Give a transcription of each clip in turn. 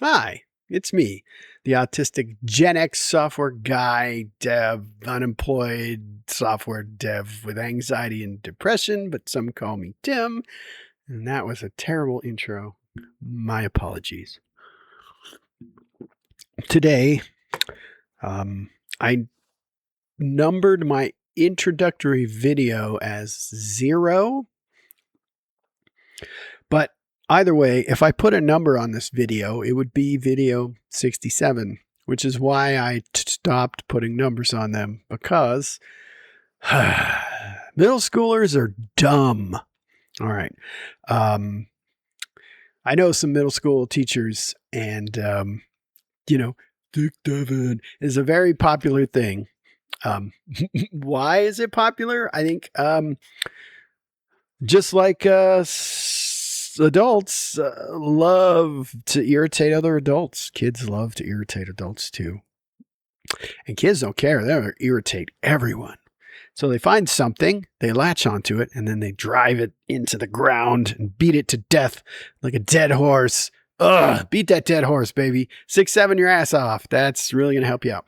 Hi, it's me, the autistic Gen X software guy, dev, unemployed software dev with anxiety and depression, but some call me Tim. And that was a terrible intro. My apologies. Today, I numbered my introductory video as 0, but either way, if I put a number on this video, it would be video 67, which is why I stopped putting numbers on them, because middle schoolers are dumb. All right. I know some middle school teachers, and, Dick Devin is a very popular thing. Why is it popular? I think just like adults love to irritate other adults. Kids love to irritate adults too. And kids don't care. They'll irritate everyone. So they find something, they latch onto it, and then they drive it into the ground and beat it to death like a dead horse. Ugh, beat that dead horse, baby. 6-7 your ass off. That's really going to help you out.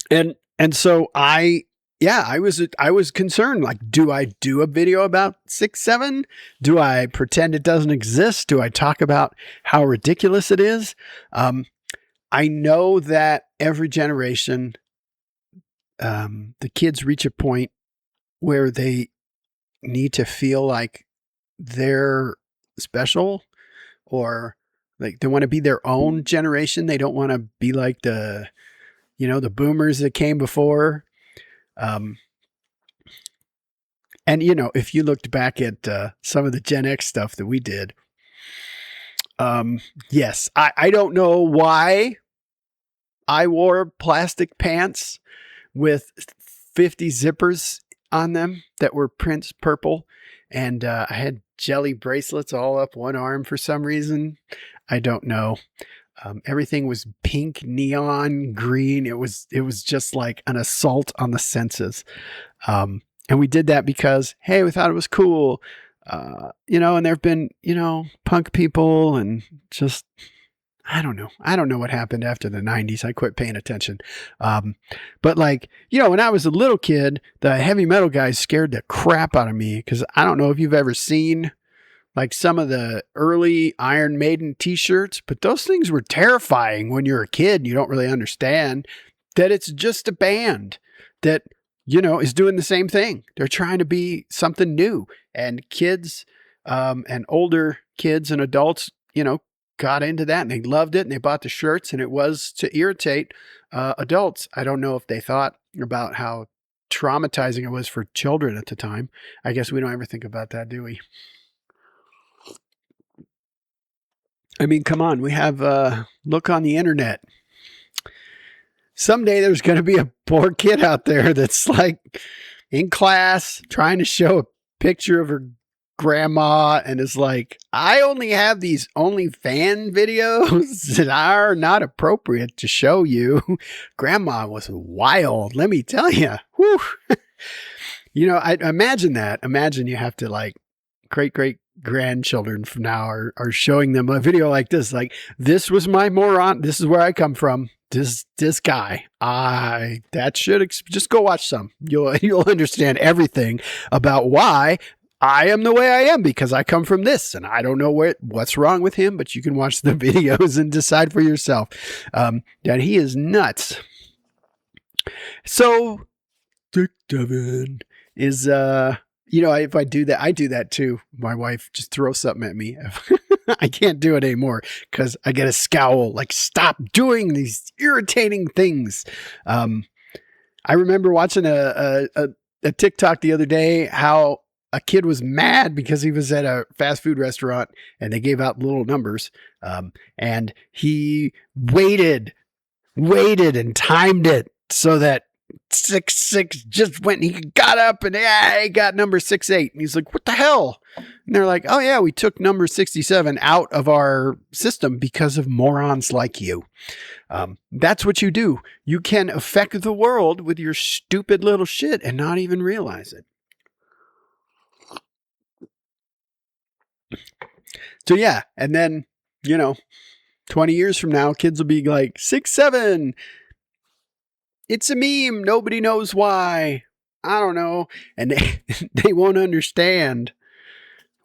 And so I was concerned. Like, do I do a video about 6-7? Do I pretend it doesn't exist? Do I talk about how ridiculous it is? I know that every generation, the kids reach a point where they need to feel like they're special, or like they want to be their own generation. They don't want to be like the boomers that came before. And if you looked back at some of the Gen X stuff that we did, yes, I don't know why I wore plastic pants with 50 zippers on them that were Prince purple. And I had jelly bracelets all up one arm for some reason. I don't know. Everything was pink, neon, green. It was just like an assault on the senses. And we did that because, hey, we thought it was cool. And there've been, punk people and just, I don't know. I don't know what happened after the 90s. I quit paying attention. But when I was a little kid, the heavy metal guys scared the crap out of me, because I don't know if you've ever seen like some of the early Iron Maiden t-shirts, but those things were terrifying when you're a kid and you don't really understand that it's just a band that, is doing the same thing. They're trying to be something new, and kids, and older kids and adults, got into that and they loved it and they bought the shirts, and it was to irritate adults. I don't know if they thought about how traumatizing it was for children at the time. I guess we don't ever think about that, do we? I mean, come on. We have look on the internet. Someday there's going to be a poor kid out there that's like in class trying to show a picture of her grandma and is like, I only have these OnlyFans videos that are not appropriate to show you. Grandma was wild, let me tell you. Whew. I imagine that. Imagine you have to like great grandchildren from now are showing them a video like this. Like, this was my moron. This is where I come from. This guy. That should just go watch some. You'll understand everything about why I am the way I am, because I come from this, and I don't know what's wrong with him, but you can watch the videos and decide for yourself. That he is nuts. So Dick Devin is if I do that too. My wife just throws something at me. I can't do it anymore because I get a scowl. Like, stop doing these irritating things. I remember watching a TikTok the other day, how a kid was mad because he was at a fast food restaurant and they gave out little numbers. And he waited and timed it so that 6-6 just went, and he got up and he got number 6-8. And he's like, what the hell? And they're like, oh yeah, we took number 67 out of our system because of morons like you. That's what you do. You can affect the world with your stupid little shit and not even realize it. So yeah, and then 20 years from now, kids will be like, 6-7. It's a meme. Nobody knows why. I don't know. And they won't understand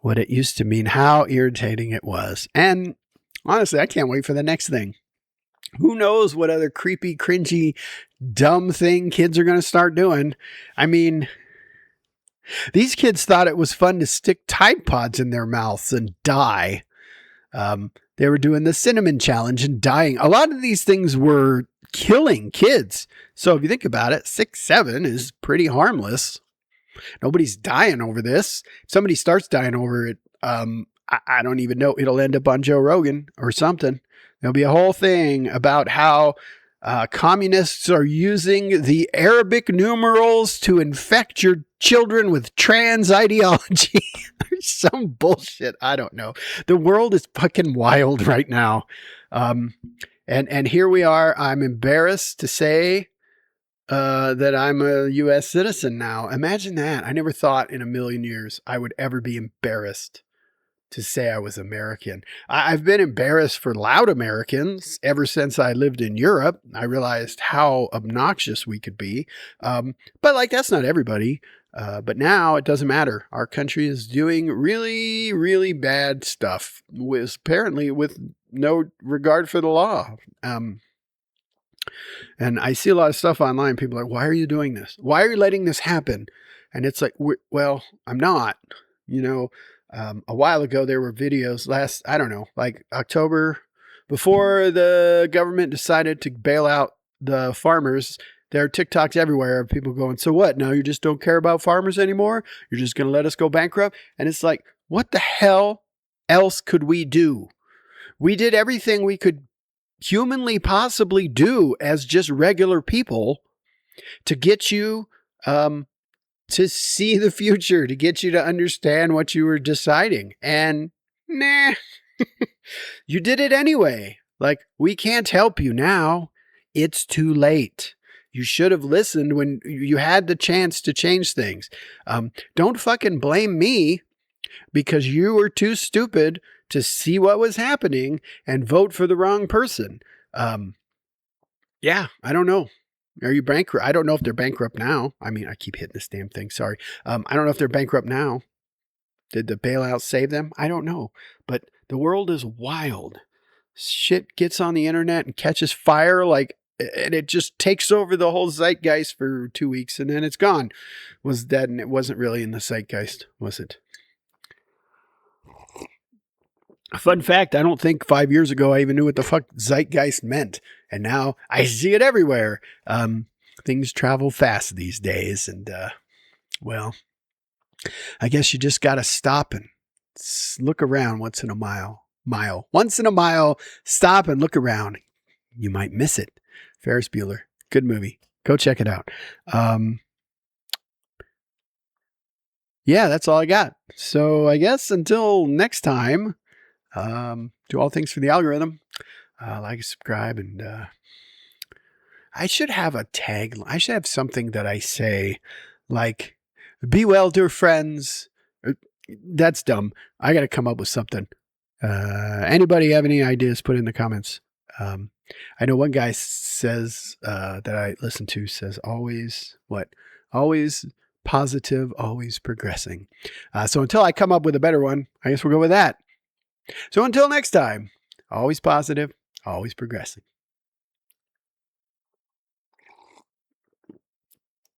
what it used to mean, how irritating it was. And honestly, I can't wait for the next thing. Who knows what other creepy, cringy, dumb thing kids are going to start doing. I mean, these kids thought it was fun to stick Tide Pods in their mouths and die. They were doing the cinnamon challenge and dying. A lot of these things were killing kids. So if you think about it, 6-7 is pretty harmless. Nobody's dying over this. If somebody starts dying over it, I don't even know. It'll end up on Joe Rogan or something. There'll be a whole thing about how communists are using the Arabic numerals to infect your children with trans ideology or some bullshit. I don't know. The world is fucking wild right now. And here we are. I'm embarrassed to say that I'm a U.S. citizen now. Imagine that. I never thought in a million years I would ever be embarrassed to say I was American. I've been embarrassed for loud Americans ever since I lived in Europe. I realized how obnoxious we could be. But that's not everybody. But now it doesn't matter. Our country is doing really, really bad stuff, apparently with no regard for the law. And I see a lot of stuff online. People are like, why are you doing this? Why are you letting this happen? And it's like, well, I'm not. A while ago, there were videos like October, before the government decided to bail out the farmers. There are TikToks everywhere of people going, so what? Now you just don't care about farmers anymore? You're just going to let us go bankrupt? And it's like, what the hell else could we do? We did everything we could humanly possibly do as just regular people to get you to see the future, to get you to understand what you were deciding. And nah, you did it anyway. Like, we can't help you now. It's too late. You should have listened when you had the chance to change things. Don't fucking blame me because you were too stupid to see what was happening and vote for the wrong person. Yeah, I don't know. Are you bankrupt? I don't know if they're bankrupt now. I mean, I keep hitting this damn thing. Sorry. I don't know if they're bankrupt now. Did the bailout save them? I don't know. But the world is wild. Shit gets on the internet and catches fire and it just takes over the whole zeitgeist for 2 weeks and then it's gone. It was dead and it wasn't really in the zeitgeist, was it? A fun fact, I don't think 5 years ago I even knew what the fuck zeitgeist meant. And now I see it everywhere. Things travel fast these days. And, I guess you just got to stop and look around once in a mile. Once in a mile, stop and look around. You might miss it. Ferris Bueller. Good movie. Go check it out. Yeah, that's all I got. So I guess until next time, do all things for the algorithm. Like, subscribe, and I should have a tag. I should have something that I say, like, be well, dear friends. That's dumb. I got to come up with something. Anybody have any ideas? Put in the comments. I know one guy says that I listen to says always positive, always progressing. So until I come up with a better one, I guess we'll go with that. So until next time, always positive, always progressing.